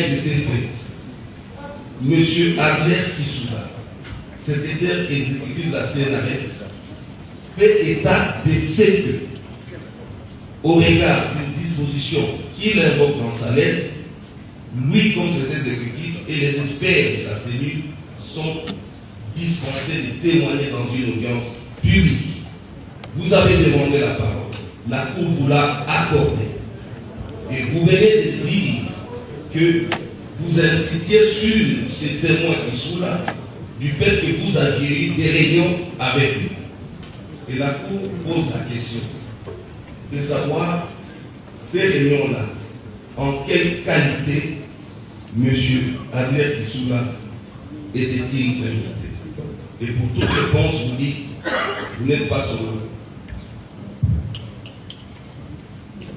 été faite. Monsieur Adler Kissoula, secrétaire exécutif de la CNRF, fait état des faits que, au regard d'une disposition qu'il invoque dans sa lettre, lui, comme cet exécutif et les experts de la cellule sont dispensés de témoigner dans une audience publique. Vous avez demandé la parole. La Cour vous l'a accordée. Et vous venez de dire que vous incitiez sur ces témoins qui sont là du fait que vous aviez eu des réunions avec lui. Et la Cour pose la question de savoir ces réunions-là, en quelle qualité M. Adler Kissoula était-il invité. Et pour toute réponse, vous dites, vous n'êtes pas sauvé.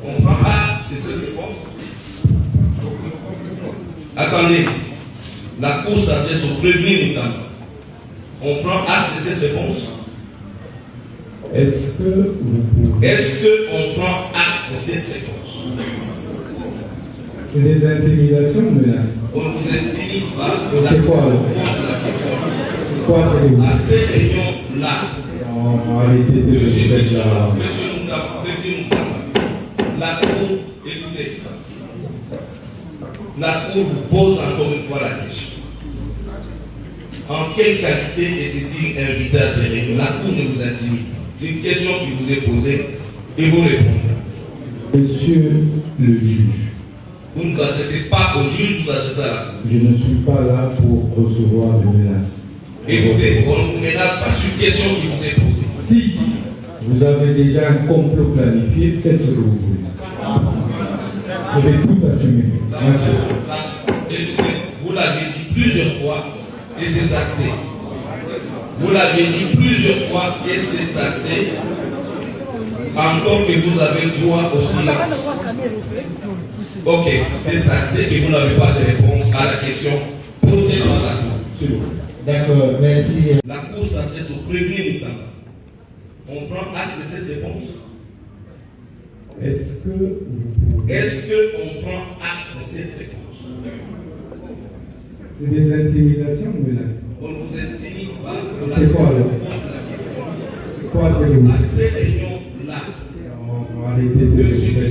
On prend acte de cette réponse. Attendez, la Cour s'adresse au prévenu notamment. On prend acte de cette réponse. Est-ce qu'on prend acte de cette réponse? C'est des intimidations ou menaces? On ne vous intimide pas. C'est quoi alors? C'est quoi ces à ces réunions-là? En réalité, c'est le Monsieur Moutamba, la Cour, écoutez, la Cour vous pose encore une fois la question. En quelle qualité était-il invité à ces réunions? La Cour ne vous intimide pas. C'est une question qui vous est posée et vous répondez. Monsieur le juge. Vous ne vous adressez pas au juge, vous vous adressez à la Cour. Je ne suis pas là pour recevoir de menaces. Écoutez, on ne vous menace pas sur une question qui vous est posée. Si vous avez déjà un complot planifié, faites ce que vous voulez. Je vais tout assumer. Merci. Écoutez, vous l'avez dit plusieurs fois et c'est acté. Vous l'avez dit plusieurs fois et c'est acté. Encore que vous avez droit au silence. Ok, c'est acté que vous n'avez pas de réponse à la question posée par la Cour. D'accord, merci. La Cour s'adresse au prévenu notamment. On prend acte de cette réponse. Est-ce qu'on prend acte de cette réponse? C'est des intimidations ou menaces? On ne vous intimide pas. C'est quoi alors? C'est quoi ces mots? À ces réunions-là, En réalité, c'est Monsieur le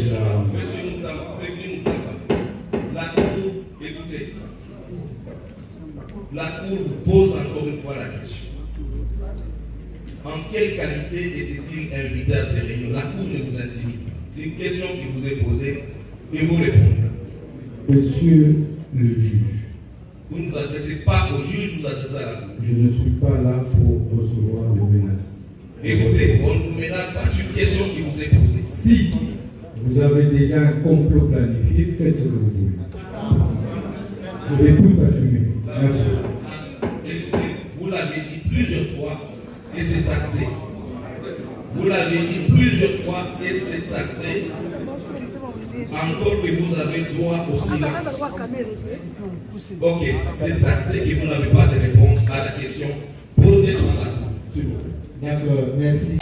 Moutamba, prévenu Moutamba, la Cour, écoutez, la Cour vous pose encore une fois la question. En quelle qualité était-il invité à ces réunions? La Cour ne vous intimide pas. C'est une question qui vous est posée et vous répondez. Monsieur le juge. Vous ne vous adressez pas au juge, vous vous adressez à la Cour. Je ne suis pas là pour recevoir de menaces. Écoutez, on ne vous menace pas sur une question qui vous est posée. Si vous avez déjà un complot planifié, faites ce que vous voulez. Je vais tout assumer. Merci. Écoutez, vous l'avez dit plusieurs fois et c'est acté. Vous l'avez dit plusieurs fois et c'est acté. Encore que vous avez droit au silence. Ok, c'est acté que vous n'avez pas de réponse à la question posée dans la Cour. D'accord, merci.